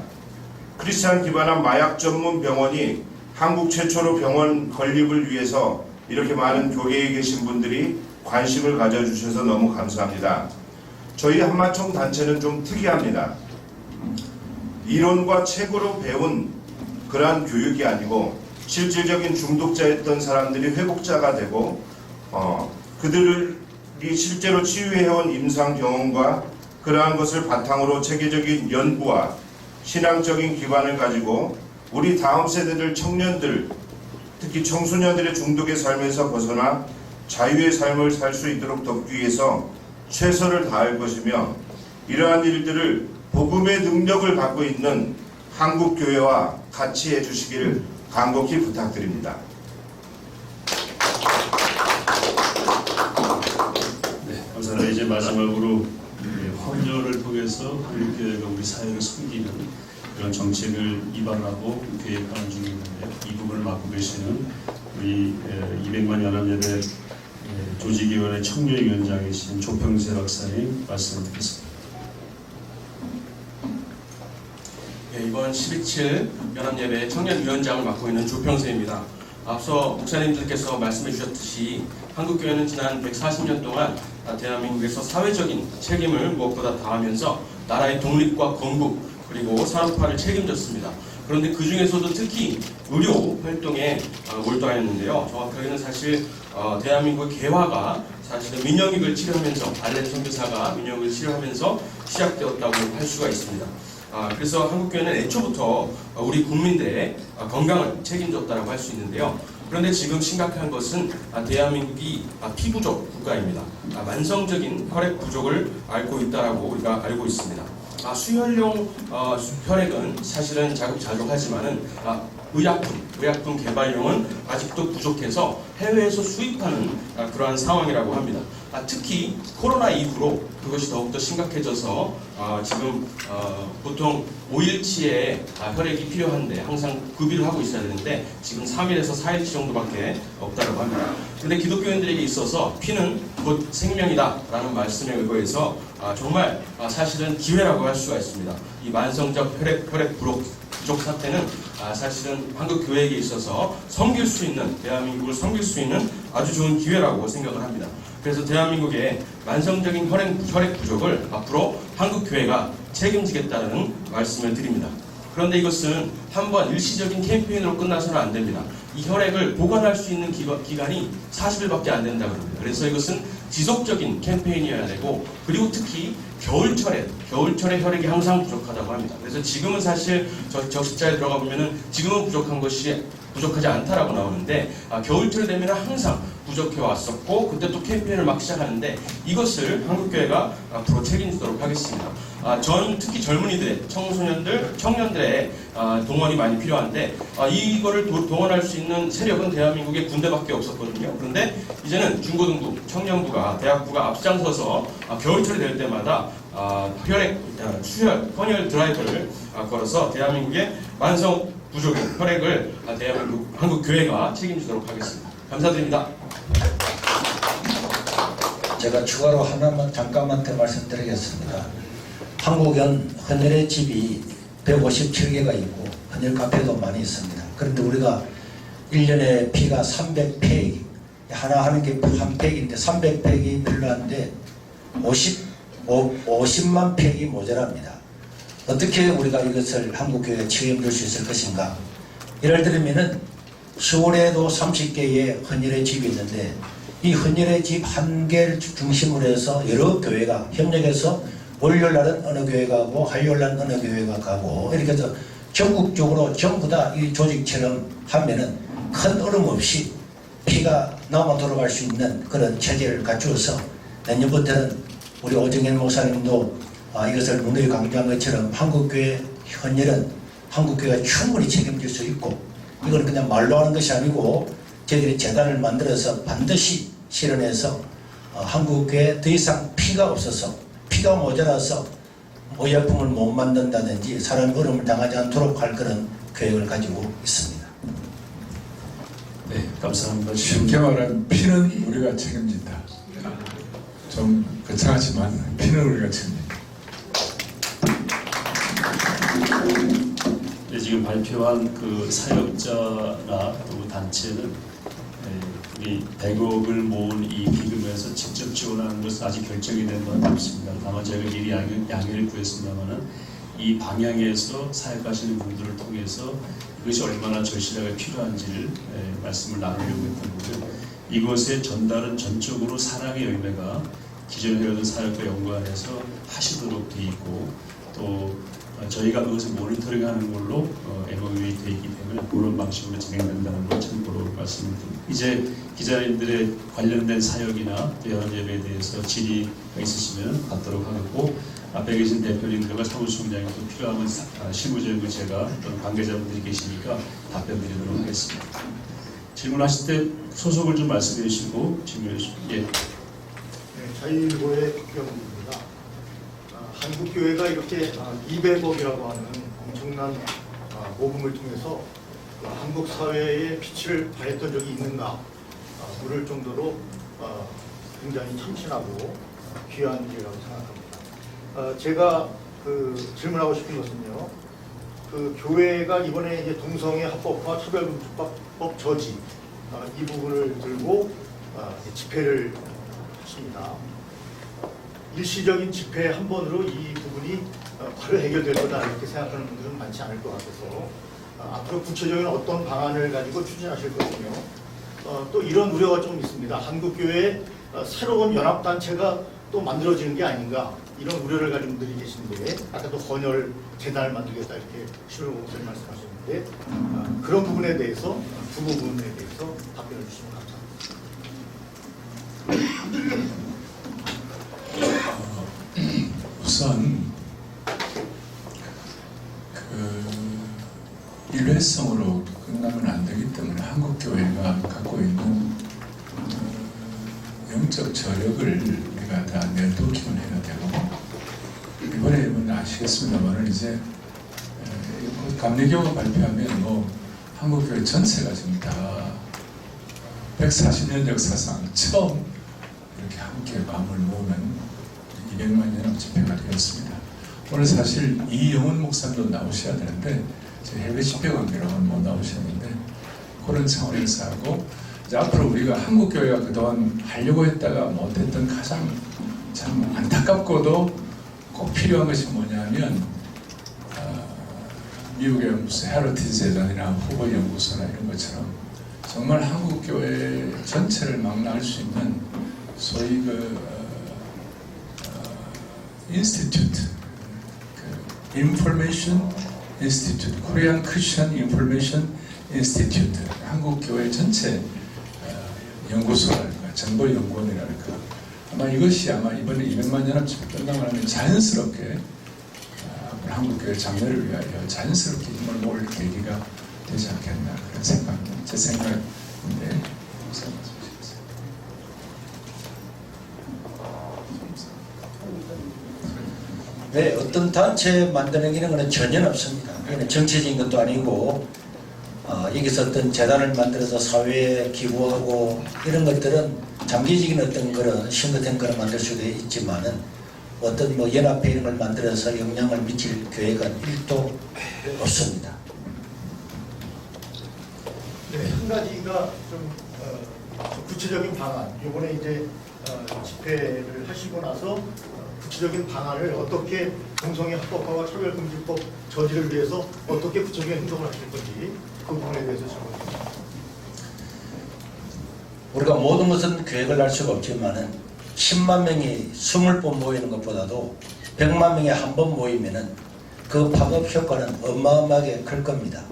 크리스찬 기반한 마약 전문 병원이 한국 최초로 병원 건립을 위해서 이렇게 많은 교계에 계신 분들이 관심을 가져주셔서 너무 감사합니다. 저희 한마총 단체는 좀 특이합니다. 이론과 책으로 배운 그러한 교육이 아니고 실질적인 중독자였던 사람들이 회복자가 되고 그들이 실제로 치유해온 임상 경험과 그러한 것을 바탕으로 체계적인 연구와 신앙적인 기반을 가지고 우리 다음 세대들 청년들, 특히 청소년들의 중독의 삶에서 벗어나 자유의 삶을 살 수 있도록 돕기 위해서 최선을 다할 것이며, 이러한 일들을 복음의 능력을 갖고 있는 한국교회와 같이 해주시기를 간곡히 부탁드립니다. 네, 감사합니다. 이제 마지막으로 헌혈을 통해서 한국교회가 우리 사회를 섬기는 그런 정책을 입안하고 계획하는 중에 있는데 이 부분을 맡고 계시는 우리 200만 연합예배 조직위원회 청년위원장이신 조평세 박사님 말씀 듣겠습니다. 네, 이번 12.7 연합예배 청년위원장을 맡고 있는 조평세입니다. 앞서 목사님들께서 말씀해 주셨듯이 한국교회는 지난 140년 동안 대한민국에서 사회적인 책임을 무엇보다 다하면서 나라의 독립과 건국 그리고 산업화를 책임졌습니다. 그런데 그 중에서도 특히 의료 활동에 몰두하였는데요. 정확하게는 사실 대한민국의 개화가 사실은 민영익을 치료하면서 알렌 선교사가 민영익을 치료하면서 시작되었다고 할 수가 있습니다. 그래서 한국교회는 애초부터 우리 국민들의 건강을 책임졌다고 할 수 있는데요. 그런데 지금 심각한 것은 대한민국이 피부족 국가입니다. 만성적인 혈액 부족을 앓고 있다고 우리가 알고 있습니다. 수혈용 혈액은 사실은 자급자족하지만은 의약품 개발용은 아직도 부족해서 해외에서 수입하는 그러한 상황이라고 합니다. 특히 코로나 이후로 그것이 더욱더 심각해져서 지금 보통 5일치의 혈액이 필요한데 항상 구비를 하고 있어야 되는데 지금 3일에서 4일치 정도밖에 없다고 합니다. 그런데 기독교인들에게 있어서 피는 곧 생명이다 라는 말씀에 의거해서 정말 사실은 기회라고 할 수가 있습니다. 이 만성적 혈액 부족 사태는 사실은 한국 교회에게 있어서 섬길 수 있는, 대한민국을 섬길 수 있는 아주 좋은 기회라고 생각을 합니다. 그래서 대한민국의 만성적인 혈액 부족을 앞으로 한국 교회가 책임지겠다는 말씀을 드립니다. 그런데 이것은 한번 일시적인 캠페인으로 끝나서는 안 됩니다. 이 혈액을 보관할 수 있는 기간이 40일밖에 안 된다고 합니다. 그래서 이것은 지속적인 캠페인이어야 되고, 그리고 특히 겨울철에 혈액이 항상 부족하다고 합니다. 그래서 지금은 사실 적십자에 들어가 보면은 지금은 부족하지 않다라고 나오는데 겨울철이 되면 항상 부족해 왔었고, 그때 또 캠페인을 막 시작하는데 이것을 한국교회가 앞으로 책임지도록 하겠습니다. 특히 젊은이들의 청년들의 동원이 많이 필요한데 이거를 동원할 수 있는 세력은 대한민국에 군대밖에 없었거든요. 그런데 이제는 중고등부, 청년부가, 대학부가 앞장서서 겨울철이 될 때마다 헌혈 드라이브를 걸어서 대한민국의 만성 부족인 혈액을 한국 교회가 책임지도록 하겠습니다. 감사드립니다. 제가 추가로 하나만 잠깐만 더 말씀드리겠습니다. 한국은 헌혈의 집이 157개가 있고 헌혈 카페도 많이 있습니다. 그런데 우리가 1년에 피가 300팩, 하나 하는 게 한 팩인데 300팩이 필요한데 50만 팩이 모자랍니다. 어떻게 우리가 이것을 한국교회에 책임질 수 있을 것인가? 예를 들면은 서울에도 30개의 헌혈의 집이 있는데 이 헌혈의 집 한 개를 중심으로 해서 여러 교회가 협력해서 월요일날은 어느 교회가 가고 화요일날은 어느 교회가 가고 이렇게 해서 전국적으로 전부 다 이 조직처럼 하면은 큰 어려움 없이 피가 남아 돌아갈 수 있는 그런 체제를 갖추어서 내년부터는 우리 오정현 목사님도 이것을 문의 강조한 것처럼 한국교회 헌혈은 한국교회가 충분히 책임질 수 있고, 이건 그냥 말로 하는 것이 아니고 저희들이 재단을 만들어서 반드시 실현해서 한국교회에 더 이상 피가 없어서, 피가 모자라서 의약품을 못 만든다든지 사람 어려움을 당하지 않도록 할 그런 계획을 가지고 있습니다. 네, 감사합니다. 쉽게 말하면 피는 우리가 책임진다. 좀 거창하지만 피는 우리가 책임진다. 네, 지금 발표한 그 사역자나 또 단체는 우리 100억을 모은 이 기금에서 직접 지원하는 것은 아직 결정이 된 건 없습니다. 다만 저희가 미리 양해를 구했습니다만은 이 방향에서 사역하시는 분들을 통해서 이것이 얼마나 절실하게 필요한지를 말씀을 나누려고 했던 거고요. 이것의 전달은 전적으로 사랑의 열매가 기존에 해오던 사역과 연관해서 하시도록 돼 있고, 또 저희가 그것을 모니터링하는 걸로 MOU에 되어 있기 때문에 그런 방식으로 진행된다는 걸 참고로 말씀을 드립니다. 이제 기자님들의 관련된 사역이나 연합예배에 대해서 질의가 있으시면 받도록 하겠고, 앞에 계신 대표님들과 사무총장님도 필요하면 실무적으로 제가 또는 관계자분들이 계시니까 답변 드리도록 하겠습니다. 질문하실 때 소속을 좀 말씀해 주시고 질문해 주시고. 예. 네, 자유일보의 국경입니다. 한국교회가 이렇게 200억이라고 하는 엄청난 모금을 통해서 한국 사회에 빛을 발했던 적이 있는가 물을 정도로 굉장히 참신하고 귀한 일이라고 생각합니다. 제가 질문하고 싶은 것은요. 교회가 이번에 이제 동성애 합법화 차별금지법 저지 이 부분을 들고 집회를 했습니다. 일시적인 집회 한 번으로 이 부분이 바로 해결될 거다 이렇게 생각하는 분들은 많지 않을 것 같아서 앞으로 구체적인 어떤 방안을 가지고 추진하실 것이며 또 이런 우려가 좀 있습니다. 한국교회에 새로운 연합단체가 또 만들어지는 게 아닌가 이런 우려를 가진 분들이 계신데 아까도 헌혈 재단을 만들겠다 이렇게 신호 목사님 말씀하셨는데 그런 부분에 대해서 두 부분에 대해서 답변을 주시면 감사합니다. 우선 일회성으로 끝나면 안 되기 때문에 한국 교회가 갖고 있는 영적 저력을 우리가 다 내도기만 해야 되고 이번에 아시겠습니다만은 이제 감리교가 발표하면 뭐 한국 교회 전체가 지금 다 140년 역사상 처음 이렇게 함께 마음을 모으는 200만 연합 집회가 되었습니다. 오늘 사실 이영훈 목사님도 나오셔야 되는데 제 해외 집회 관계로는 못 나오셨는데 그런 차원에서 하고 이제 앞으로 우리가 한국 교회가 그동안 하려고 했다가 못했던 가장 참 안타깝고도 꼭 필요한 것이 뭐냐면 미국의 무슨 헤리티지 재단이나 후보 연구소나 이런 것처럼 정말 한국 교회 전체를 망라할 수 있는 소위 인스티튜트, 인포메이션 인스티튜트, 코리안 크리스천 인포메이션 인스티튜트, 한국 교회 전체 연구소랄까, 정보연구원이랄까. 아마 이것이 아마 이번에 200만 연합 집회 끝나고 나면 자연스럽게 한국 교회 장래를 위하여 자연스럽게 힘을 모을 계기가 되지 않겠나 그런 생각입니다. 제 생각인데. 네, 어떤 단체 만드는 이런 거는 전혀 없습니다. 이건 정치적인 것도 아니고 여기서 어떤 재단을 만들어서 사회에 기부하고 이런 것들은 장기적인 어떤 그런 싱크탱 거를 만들 수도 있지만은 어떤 뭐 연합회 이런 걸 만들어서 영향을 미칠 계획은 1도 없습니다. 네, 한 가지가 좀 구체적인 방안. 이번에 이제 집회를 하시고 나서 구체적인 방안을 어떻게 동성애 합법화와 차별금지법 저지를 위해서 어떻게 구체적인 행동을 하실 건지 그 부분에 대해서 질문드립니다. 우리가 모든 것은 계획을 할 수가 없지만은 10만 명이 20번 모이는 것보다도 100만 명이 한 번 모이면은 그 파급 효과는 어마어마하게 클 겁니다.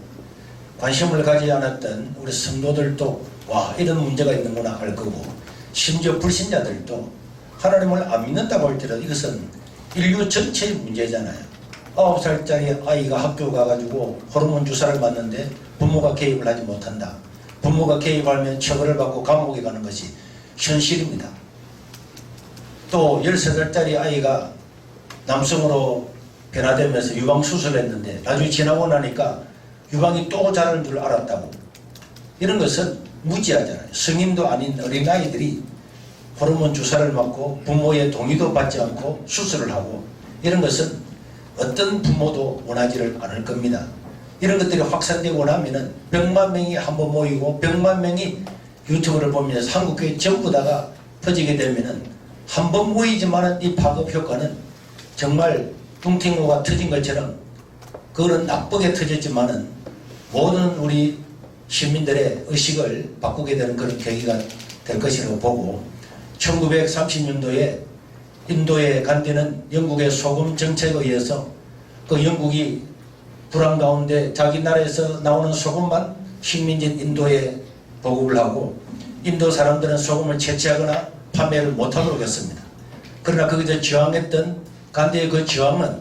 관심을 가지지 않았던 우리 성도들도 와 이런 문제가 있는구나 알 거고 심지어 불신자들도 하나님을 안 믿는다고 할지라도 이것은 인류 전체의 문제잖아요. 9살짜리 아이가 학교 가가지고 호르몬 주사를 맞는데 부모가 개입을 하지 못한다. 부모가 개입하면 처벌을 받고 감옥에 가는 것이 현실입니다. 또 13살짜리 아이가 남성으로 변화되면서 유방수술을 했는데 나중에 지나고 나니까 유방이 또 자라는 줄 알았다고. 이런 것은 무지하잖아요. 성인도 아닌 어린아이들이 호르몬 주사를 맞고 부모의 동의도 받지 않고 수술을 하고 이런 것은 어떤 부모도 원하지를 않을 겁니다. 이런 것들이 확산되고 나면은 100만 명이 한번 모이고 100만 명이 유튜브를 보면서 한국교회 전부 다가 퍼지게 되면은 한 번 모이지만은 이 파급 효과는 정말 뚱팅호가 터진 것처럼 그거는 나쁘게 터졌지만은 모든 우리 시민들의 의식을 바꾸게 되는 그런 계기가 될 것이라고 보고 1930년도에 인도에 간 데는 영국의 소금 정책에 의해서 그 영국이 불안 가운데 자기 나라에서 나오는 소금만 식민지 인도에 보급을 하고 인도 사람들은 소금을 채취하거나 판매를 못하도록 했습니다. 그러나 거기서 저항했던 간디의 그 저항은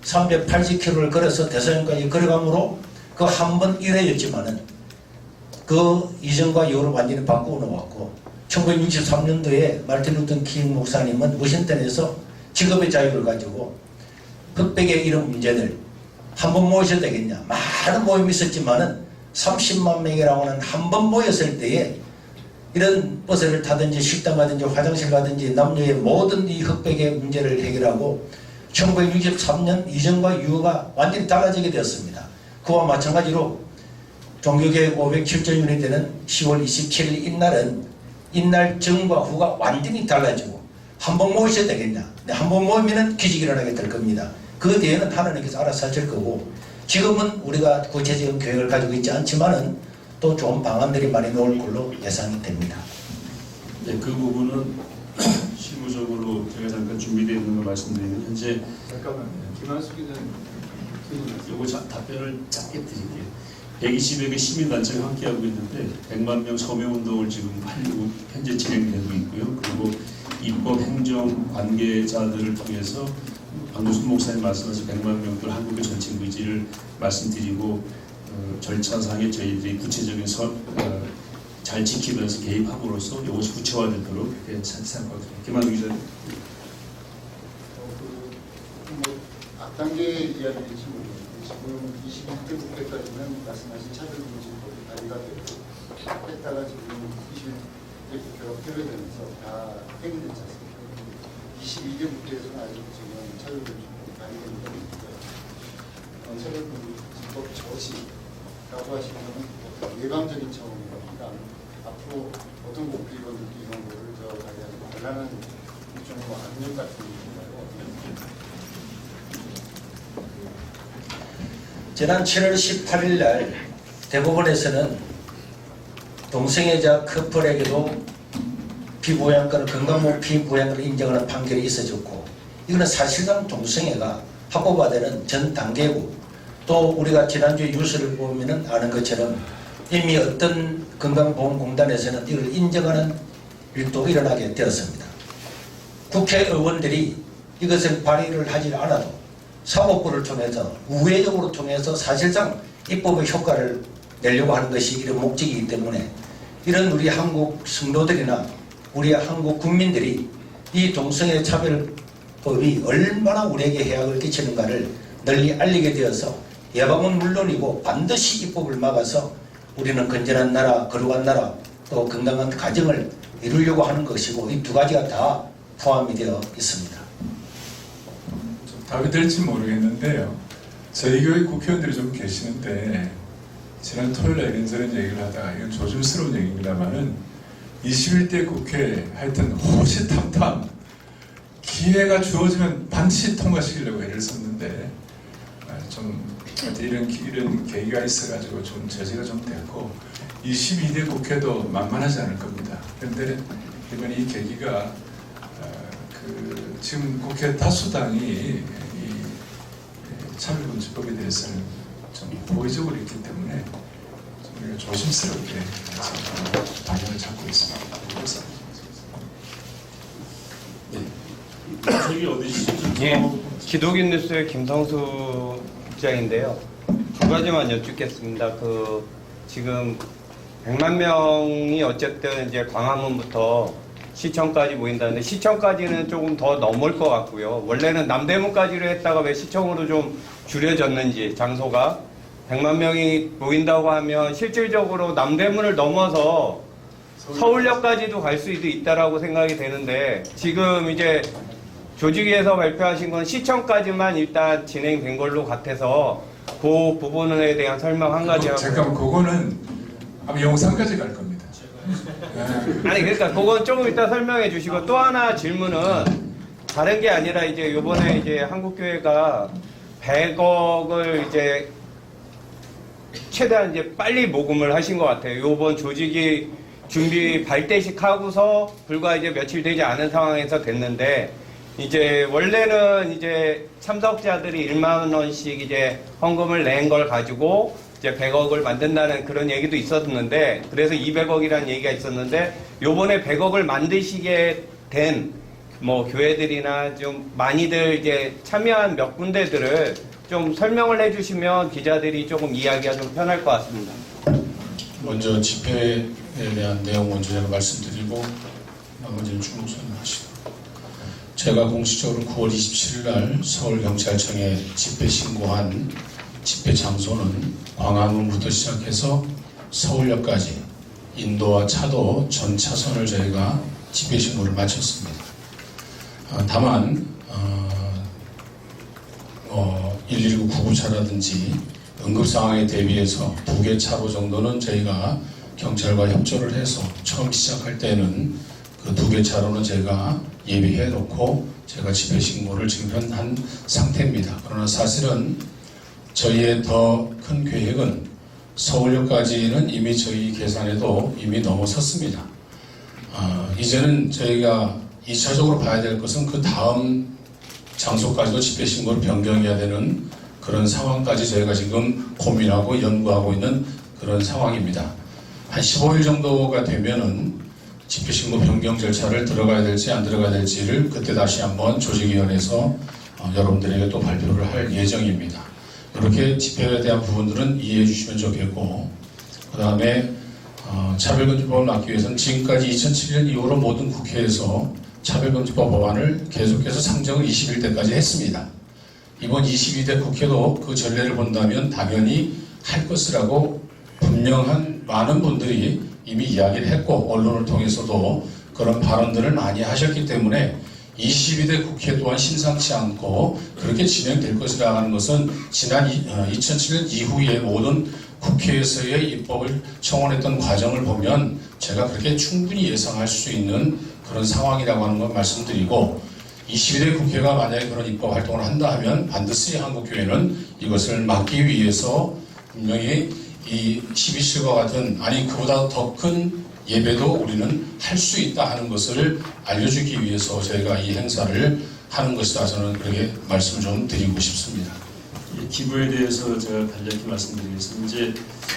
380km를 걸어서 대서양까지 걸어가므로 그 한 번 일회였지만은 그 이전과 이후로 완전히 바꾸어 놓았고 1963년도에 마르틴 루터 킹 목사님은 워싱턴에서 직업의 자유를 가지고 흑백의 이런 문제들 한 번 모이셔도 되겠냐. 많은 모임이 있었지만은 30만 명이라고 하는 한 번 모였을 때에 이런 버스를 타든지 식당 가든지 화장실 가든지 남녀의 모든 이 흑백의 문제를 해결하고 1963년 이전과 이후가 완전히 달라지게 되었습니다. 그와 마찬가지로 종교개혁 507주년이 되는 10월 27일 이날은 이날 전과 후가 완전히 달라지고 한 번 모이셔야 되겠냐. 한 번 모이면 기적이 일어나게 될 겁니다. 그 뒤에는 하나님께서 알아서 하실 거고 지금은 우리가 구체적인 계획을 가지고 있지 않지만은 또 좋은 방안들이 많이 나올 걸로 예상이 됩니다. 네, 그 부분은 실무적으로 제가 잠깐 준비되어 있는 걸 말씀드리면 현재 잠깐만요. 김한수 기자님. 요거 답변을 짧게 드릴게요. 120여 개 시민단체가 함께하고 있는데 100만 명 서명운동을 지금 하려고 현재 진행되고 있고요. 그리고 입법, 행정, 관계자들을 통해서 방교순 목사님 말씀하신 100만 명들 한국의 전체 의지를 말씀드리고 절차상에 저희들이 구체적인 잘 지키면서 개입함으로써 이것이 구체화되도록 그렇게 생각합니다. 김한수 기자님. 앞단계 이야기일지 모르겠는데 지금 21대 국회까지는 말씀하신 차별금지법이 발의가 되고 했다가 지금 21대 국회가 폐회되면서 다 폐기됐지 않습니까? 22대 국회에서는 아직 지금 차별금지법이 발의된 적이 있고요. 차별금지법 저지라고 하시면 예방적인 차원인 겁니다. 앞으로 어떤 국회의원들이 이런 거를 발의하지 말라는 일종의 압력 같은 건가요? 지난 7월 18일 날 대법원에서는 동성애자 커플에게도 피부양권을 건강보험 피부양권을 인정하는 판결이 있어졌고 이거는 사실상 동성애가 합법화되는 전 단계고 또 우리가 지난주에 뉴스를 보면은 아는 것처럼 이미 어떤 건강보험공단에서는 이걸 인정하는 일도 일어나게 되었습니다. 국회의원들이 이것을 발의를 하지 않아도 사법부를 통해서 우회적으로 통해서 사실상 입법의 효과를 내려고 하는 것이 이런 목적이기 때문에 이런 우리 한국 성도들이나 우리 한국 국민들이 이 동성애 차별법이 얼마나 우리에게 해악을 끼치는가를 널리 알리게 되어서 예방은 물론이고 반드시 입법을 막아서 우리는 건전한 나라, 거룩한 나라, 또 건강한 가정을 이루려고 하는 것이고 이 두 가지가 다 포함이 되어 있습니다. 답이 될지 모르겠는데요. 저희 교회 국회의원들이 좀 계시는데 지난 토요일에 이런저런 얘기를 하다가 이건 조심스러운 얘기입니다만은 21대 국회 하여튼 호시탐탐 기회가 주어지면 반드시 통과시키려고 애를 썼는데 좀 이런 계기가 있어가지고 좀 저지가 좀 됐고 22대 국회도 만만하지 않을 겁니다. 그런데 이번 이 계기가 지금 국회 다수당이 이 차별금지법에 대해서는 좀 호의적으로 있기 때문에 좀 우리가 조심스럽게 방향을 잡고 있습니다. 저기 어디시죠? 예, 기독인 뉴스의 김성수 국장인데요. 두 가지만 여쭙겠습니다. 지금 100만 명이 어쨌든 이제 광화문부터 시청까지 모인다는데 시청까지는 조금 더 넘을 것 같고요. 원래는 남대문까지로 했다가 왜 시청으로 좀 줄여졌는지 장소가 100만 명이 모인다고 하면 실질적으로 남대문을 넘어서 서울역까지도 갈 수도 있다라고 생각이 되는데 지금 이제 조직위에서 발표하신 건 시청까지만 일단 진행된 걸로 같아서 그 부분에 대한 설명 한 가지 하고 잠깐만 그거는 아마 영상까지 갈 겁니다. 아니 그러니까 그건 조금 이따 설명해 주시고 또 하나 질문은 다른 게 아니라 이제 요번에 이제 한국교회가 100억을 이제 최대한 이제 빨리 모금을 하신 것 같아요. 요번 조직이 준비 발대식 하고서 불과 이제 며칠 되지 않은 상황에서 됐는데 이제 원래는 이제 참석자들이 1만 원씩 이제 헌금을 낸 걸 가지고 이제 100억을 만든다는 그런 얘기도 있었는데 그래서 200억이라는 얘기가 있었는데 요번에 100억을 만드시게 된 뭐 교회들이나 좀 많이들 이제 참여한 몇 군데들을 좀 설명을 해주시면 기자들이 조금 이해하기가 좀 편할 것 같습니다. 먼저 집회에 대한 내용 먼저 제가 말씀드리고 나머지는 충분하시고 제가 공식적으로 9월 27일 날 서울경찰청에 집회 신고한 집회 장소는 광화문부터 시작해서 서울역까지 인도와 차도 전 차선을 저희가 집회 신고를 마쳤습니다. 다만 119 구급차라든지 응급 상황에 대비해서 2개 차로 정도는 저희가 경찰과 협조를 해서 처음 시작할 때는 그 2개 차로는 제가 예비해 놓고 제가 집회 신고를 지금 한 상태입니다. 그러나 사실은 저희의 더 큰 계획은 서울역까지는 이미 저희 계산에도 이미 넘어섰습니다. 이제는 저희가 2차적으로 봐야 될 것은 그 다음 장소까지도 집회 신고를 변경해야 되는 그런 상황까지 저희가 지금 고민하고 연구하고 있는 그런 상황입니다. 한 15일 정도가 되면은 집회 신고 변경 절차를 들어가야 될지 안 들어가야 될지를 그때 다시 한번 조직위원회에서 여러분들에게 또 발표를 할 예정입니다. 이렇게 집회에 대한 부분들은 이해해 주시면 좋겠고, 그 다음에 차별금지법을 막기 위해서는 지금까지 2007년 이후로 모든 국회에서 차별금지법 법안을 계속해서 상정을 21대까지 했습니다. 이번 22대 국회도 그 전례를 본다면 당연히 할 것이라고 분명한 많은 분들이 이미 이야기를 했고, 언론을 통해서도 그런 발언들을 많이 하셨기 때문에 22대 국회 또한 심상치 않고 그렇게 진행될 것이라고 하는 것은 지난 2007년 이후에 모든 국회에서의 입법을 청원했던 과정을 보면 제가 그렇게 충분히 예상할 수 있는 그런 상황이라고 하는 걸 말씀드리고, 22대 국회가 만약에 그런 입법 활동을 한다 하면 반드시 한국교회는 이것을 막기 위해서 분명히 이 12.7과 같은, 아니 그보다 더 큰 예배도 우리는 할 수 있다 하는 것을 알려주기 위해서 저희가 이 행사를 하는 것이다, 저는 그렇게 말씀을 좀 드리고 싶습니다. 기부에 대해서 제가 간략히 말씀드리겠습니다. 이제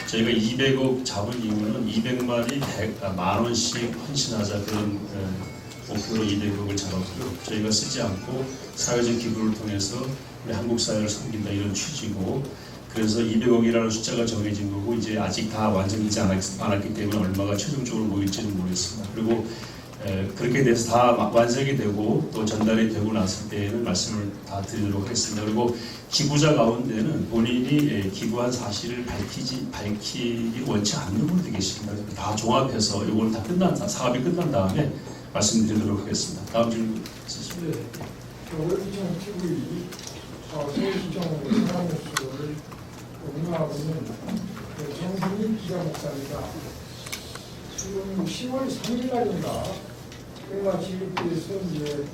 저희가 200억 잡은 이유는 200만이 10,000원씩 헌신하자, 그런 목표로 200억을 잡았고요. 저희가 쓰지 않고 사회적 기부를 통해서 우리 한국 사회를 섬긴다, 이런 취지고, 그래서 200억이라는 숫자가 정해진 거고, 이제 아직 다 완성되지 않았기 때문에 얼마가 최종적으로 모일지는 모르겠습니다. 그리고 그렇게 돼서 다 완성이 되고 또 전달이 되고 났을 때에는 말씀을 다 드리도록 하겠습니다. 그리고 기부자 가운데는 본인이 기부한 사실을 밝히기 원치 않는 분들이 계십니다. 다 종합해서 이걸 다 사업이 끝난 다음에 말씀드리도록 하겠습니다. 다음 질문 있으십니까? 서울시청 TV이 서울시청 상황뉴스를 운영하고 있는 정승희 기자 목사입니다. 지금 10월 3일 날인가 그가 지립에서 이제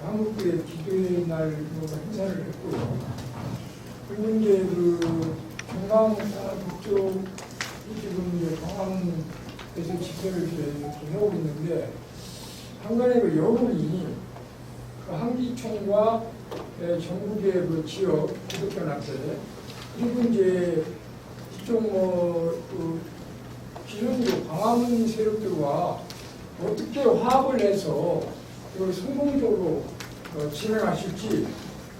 한국교회 기도의 날 행사를 했고요. 그리고 이제 경남 북쪽 지금 이제 광화문에서 집회를 이렇게 해오고 있는데, 한간의 여론이 한기총과 전국의 지역 기독교단체, 그리고 이제 이쪽 기존으로 광화문 세력들과 어떻게 화합을 해서 성공적으로 진행하실지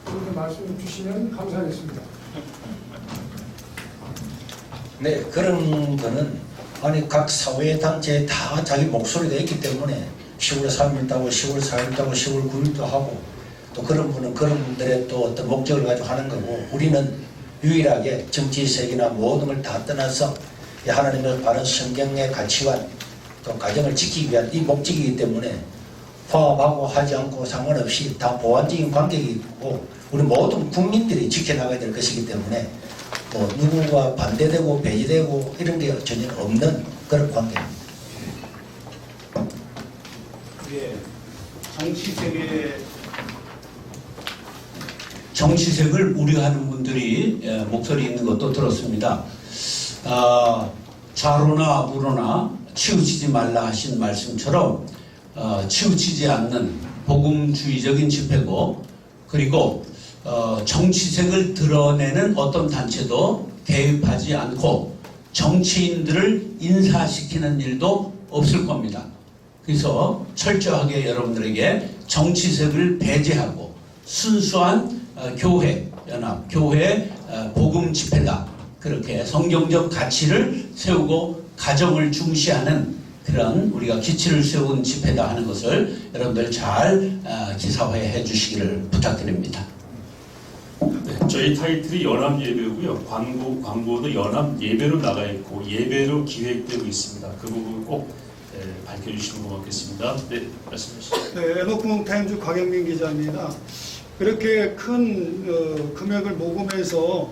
그런 말씀을 주시면 감사하겠습니다. 네, 그런 거는 아니 각 사회 단체에 다 자기 목소리가 있기 때문에 10월 3일도 하고 10월 4일도 하고 10월 9일도 하고, 또 그런 분은 그런 분들의 또 어떤 목적을 가지고 하는 거고, 우리는 유일하게 정치색이나 모든 걸 다 떠나서 하나님의 바른 성경의 가치관 또 가정을 지키기 위한 이 목적이기 때문에 화합하고 하지 않고 상관없이 다 보완적인 관계가 있고 우리 모든 국민들이 지켜나가야 될 것이기 때문에 뭐 누구가 반대되고 배제되고 이런 게 전혀 없는 그런 관계입니다. 정치색을 우려하는 분들이 목소리 있는 것도 들었습니다. 좌로나 우로나 치우치지 말라 하신 말씀처럼 치우치지 않는 복음주의적인 집회고, 그리고 정치색을 드러내는 어떤 단체도 개입하지 않고 정치인들을 인사시키는 일도 없을 겁니다. 그래서 철저하게 여러분들에게 정치색을 배제하고 순수한 교회 연합, 교회 복음 집회다, 그렇게 성경적 가치를 세우고 가정을 중시하는 그런 우리가 기치를 세운 집회다 하는 것을 여러분들 잘 기사화해 주시기를 부탁드립니다. 네. 저희 타이틀이 연합 예배고요. 광고도 연합 예배로 나가 있고 예배로 기획되고 있습니다. 그 부분 꼭 밝혀주시면 고맙겠습니다. 네, 말씀하시죠. 네, 에너구멍타임즈 곽영민 기자입니다. 그렇게 큰 금액을 모금해서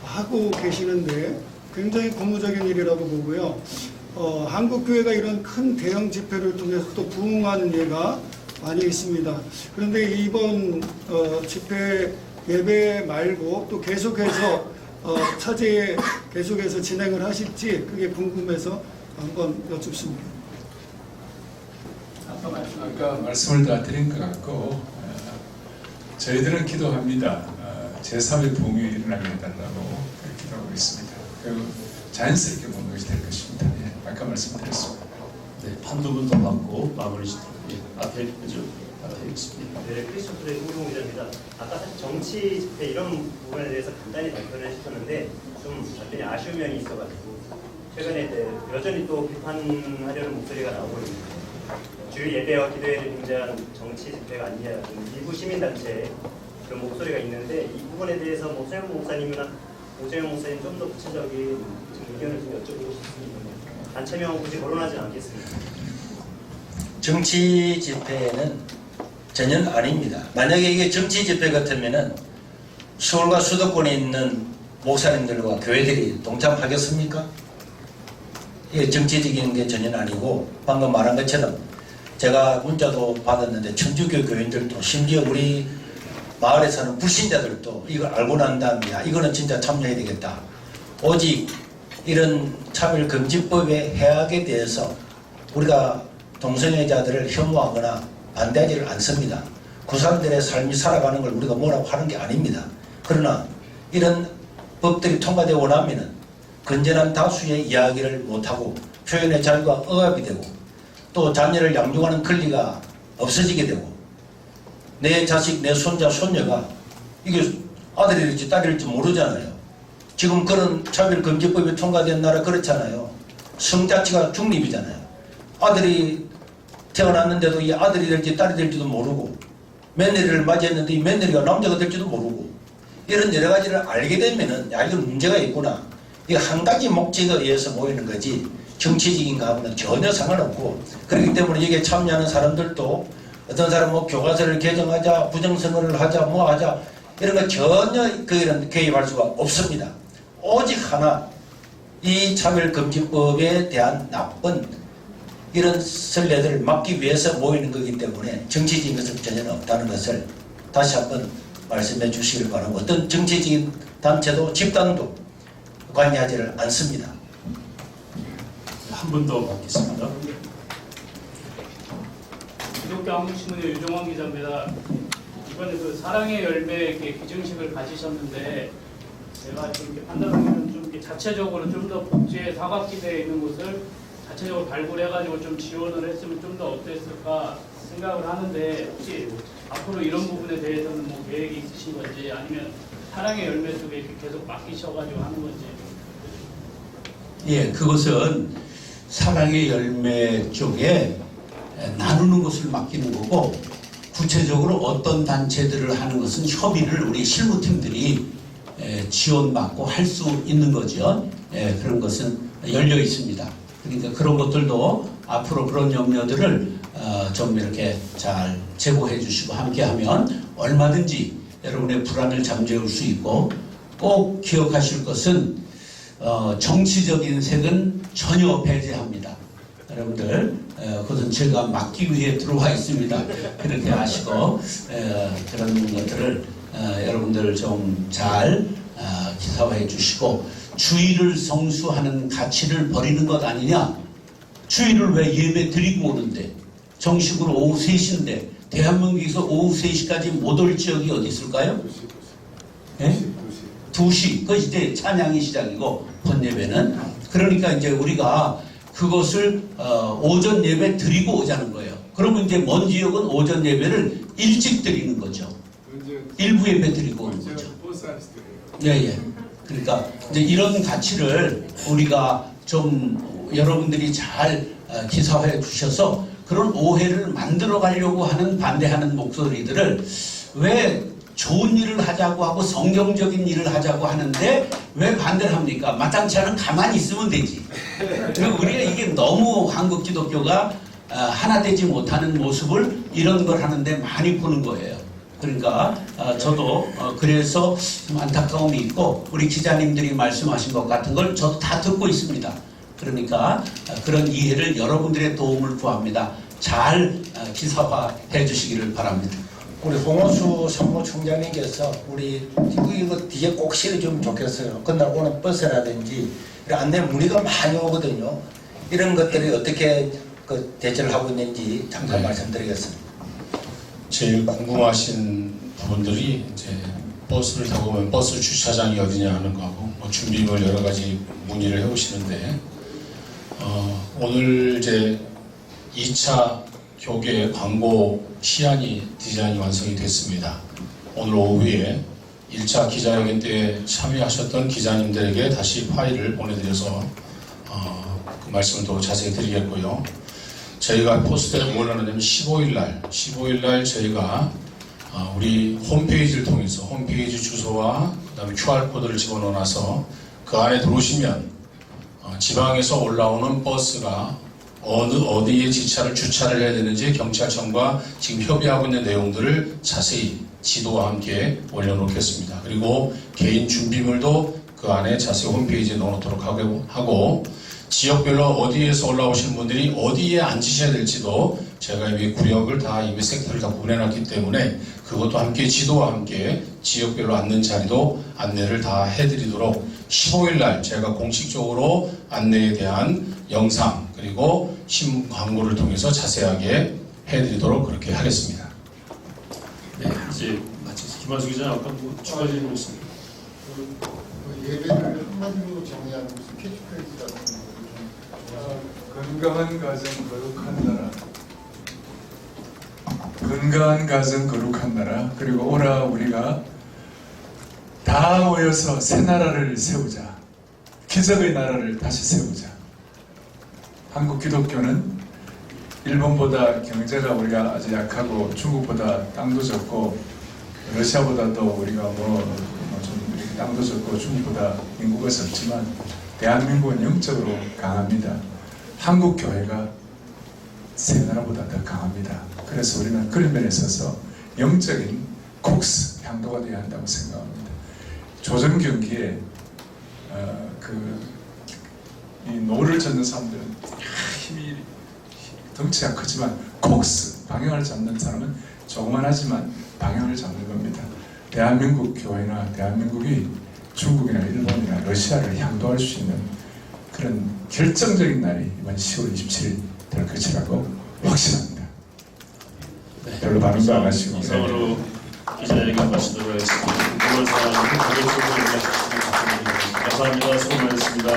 하고 계시는데 굉장히 고무적인 일이라고 보고요. 한국교회가 이런 큰 대형 집회를 통해서 또 부흥하는 예가 많이 있습니다. 그런데 이번 집회 예배 말고 또 계속해서 차제에 계속해서 진행을 하실지 그게 궁금해서 한번 여쭙습니다. 아까 말씀을 다 드린 것 같고 저희들은 기도합니다. 제3의 부흥이 일어나게 해달라고 기도하고 있습니다. 그리고 자연스럽게 보는 것이 될 것입니다. 예, 아까 말씀드렸습니다. 네, 한두 분 더 받고 마무리 짓도록 앞에 그죠? 앞에 있습니다. 네, 크리스토프의 홍종 기자입니다. 아까 사실 정치 집회 이런 부분에 대해서 간단히 발표를 해주셨는데 좀 완전히 아쉬운 면이 있어가지고 최근에 여전히 또 비판하려는 목소리가 나오고 있는데 주일 예배와 기도회를 빙자한 정치 집회가 아니냐 일부 시민단체의 그런 목소리가 있는데 이 부분에 대해서 뭐 최영 목사님이나 오재영 목사님 좀 더 구체적인 의견을 좀 여쭤보고 싶습니다. 단체명은 굳이 거론하지 않겠습니다. 정치 집회는 전혀 아닙니다. 만약에 이게 정치 집회 같으면은 서울과 수도권에 있는 목사님들과 교회들이 동참하겠습니까? 이게 정치적인 게 전혀 아니고 방금 말한 것처럼 제가 문자도 받았는데 천주교 교인들도 심지어 우리 마을에 사는 불신자들도 이걸 알고 난 다음에 이거는 진짜 참여해야 되겠다. 오직 이런 차별금지법의 해악에 대해서 우리가 동성애자들을 혐오하거나 반대하지를 않습니다. 그 사람들의 삶이 살아가는 걸 우리가 뭐라고 하는 게 아닙니다. 그러나 이런 법들이 통과되고 나면은 건전한 다수의 이야기를 못하고 표현의 자유가 억압이 되고 또 자녀를 양육하는 권리가 없어지게 되고 내 자식, 내 손자, 손녀가 이게 아들일지 딸일지 모르잖아요. 지금 그런 차별금지법이 통과된 나라 그렇잖아요. 성 자체가 중립이잖아요. 아들이 태어났는데도 이 아들이 될지 딸이 될지도 모르고 며느리를 맞이했는데 이 며느리가 남자가 될지도 모르고 이런 여러 가지를 알게 되면은 야 이건 문제가 있구나. 이게 한 가지 목적에 의해서 모이는 거지 정치적인 거하고는 전혀 상관없고 그렇기 때문에 여기에 참여하는 사람들도 어떤 사람은 뭐 교과서를 개정하자 부정선거를 하자 뭐 하자 이런 거 전혀 그런 개입할 수가 없습니다. 오직 하나 이 차별금지법에 대한 나쁜 이런 선례들을 막기 위해서 모이는 거기 때문에 정치적인 것은 전혀 없다는 것을 다시 한번 말씀해 주시길 바라고 어떤 정치적인 단체도 집단도 관여하지를 않습니다. 한 분 더 받겠습니다. 기독교 한국신문의 유종환 기자입니다. 이번에 그 사랑의 열매 이렇게 기증식을 가지셨는데 제가 좀 이렇게 판단하기는 좀 이렇게 자체적으로 좀 더 복지에 사각지대에 있는 곳을 자체적으로 발굴해가지고 좀 지원을 했으면 좀 더 어땠을까 생각을 하는데 혹시 앞으로 이런 부분에 대해서는 뭐 계획이 있으신 건지 아니면 사랑의 열매 쪽에 이렇게 계속 맡기셔가지고 하는 건지. 예, 그것은 사랑의 열매 쪽에 나누는 것을 맡기는 거고 구체적으로 어떤 단체들을 하는 것은 협의를 우리 실무팀들이 지원받고 할 수 있는 거죠. 그런 것은 열려 있습니다. 그러니까 그런 것들도 앞으로 그런 염려들을 좀 이렇게 잘 제고해 주시고 함께하면 얼마든지 여러분의 불안을 잠재울 수 있고 꼭 기억하실 것은 정치적인 색은 전혀 배제합니다. 여러분들 그것은 제가 막기 위해 들어와 있습니다. 그렇게 아시고 그런 것들을 여러분들 좀 잘 기사화해 주시고 주의를 성수하는 가치를 버리는 것 아니냐. 주의를 왜 예배 드리고 오는데 정식으로 오후 3시인데 대한민국에서 오후 3시까지 못 올 지역이 어디 있을까요? 네? 2시. 그것이 이제 찬양이 시작이고 본예배는 그러니까 이제 우리가 그것을 오전 예배 드리고 오자는 거예요. 그러면 이제 먼 지역은 오전 예배를 일찍 드리는 거죠. 일부 예배 드리고 오는 거죠. 예. 그러니까 이제 이런 가치를 우리가 좀 여러분들이 잘 기사화해 주셔서 그런 오해를 만들어 가려고 하는 반대하는 목소리들을 왜 좋은 일을 하자고 하고 성경적인 일을 하자고 하는데 왜 반대를 합니까? 마땅치 않으면 가만히 있으면 되지. 그리고 우리가 이게 너무 한국 기독교가 하나 되지 못하는 모습을 이런 걸 하는데 많이 보는 거예요. 그러니까 저도 그래서 좀 안타까움이 있고 우리 기자님들이 말씀하신 것 같은 걸 저도 다 듣고 있습니다. 그러니까 그런 이해를 여러분들의 도움을 구합니다. 잘 기사화해 주시기를 바랍니다. 우리 홍원수 상무총장님께서 우리 이거 뒤에 꼭 실어주면 좋겠어요. 그날 오는 버스라든지 이런 안내 문의가 많이 오거든요. 이런 것들이 어떻게 그 대처를 하고 있는지 잠깐 말씀드리겠습니다. 제일 궁금하신 부분들이 이제 버스를 타고 오면 버스 주차장이 어디냐 하는 거하고 뭐 준비물 여러 가지 문의를 해오시는데 오늘 이제 2차 교계 광고 시안이 디자인이 완성이 됐습니다. 오늘 오후에 1차 기자회견 때 참여하셨던 기자님들에게 다시 파일을 보내드려서 그 말씀을 더 자세히 드리겠고요. 저희가 포스터에 뭘 하느냐면 15일날 저희가 우리 홈페이지를 통해서 홈페이지 주소와 그다음에 QR코드를 집어넣어놔서 그 안에 들어오시면 지방에서 올라오는 버스가 어디에 주차를 해야 되는지 경찰청과 지금 협의하고 있는 내용들을 자세히 지도와 함께 올려놓겠습니다. 그리고 개인 준비물도 그 안에 자세히 홈페이지에 넣어놓도록 하고 지역별로 어디에서 올라오시는 분들이 어디에 앉으셔야 될지도 제가 이미 구역을 다 이미 섹터를 다 구분해놨기 때문에 그것도 함께 지도와 함께 지역별로 앉는 자리도 안내를 다 해드리도록 15일날 제가 공식적으로 안내에 대한 영상 그리고 신문 광고를 통해서 자세하게 해드리도록 그렇게 하겠습니다. 네, 이제 마치겠습니다. 김한수 기자 아까 뭐 추가 질문 있습니다. 예배를 한마디로 정의하는 무슨 캐치프레이즈 같은 거 건강한 가정 거룩한 나라. 건강한 가정 거룩한 나라. 그리고 오라 우리가 다 모여서 새 나라를 세우자. 기적의 나라를 다시 세우자. 한국 기독교는 일본보다 경제가 우리가 아주 약하고 중국보다 땅도 적고 러시아보다도 우리가 좀 땅도 적고 중국보다 인구가 적지만 대한민국은 영적으로 강합니다. 한국 교회가 새 나라보다 더 강합니다. 그래서 우리는 그런 면에 있어서 영적인 콕스 향도가 되어야 한다고 생각합니다. 조정 경기에 이 노를 젓는 사람들은 힘이 덩치가 크지만 콕스 방향을 잡는 사람은 조그만하지만 방향을 잡는 겁니다. 대한민국 교회나 대한민국이 중국이나 일본이나 러시아를 향도할 수 있는 그런 결정적인 날이 이번 10월 27일 될 것이라고 확신합니다. 네, 별로 반응도 안 하시고. 이상으로 기자회견 마치도록 하겠습니다. 궁금한 사항은 고객 쪽으로 연락 주시면 감사합니다. 수고 많으셨습니다.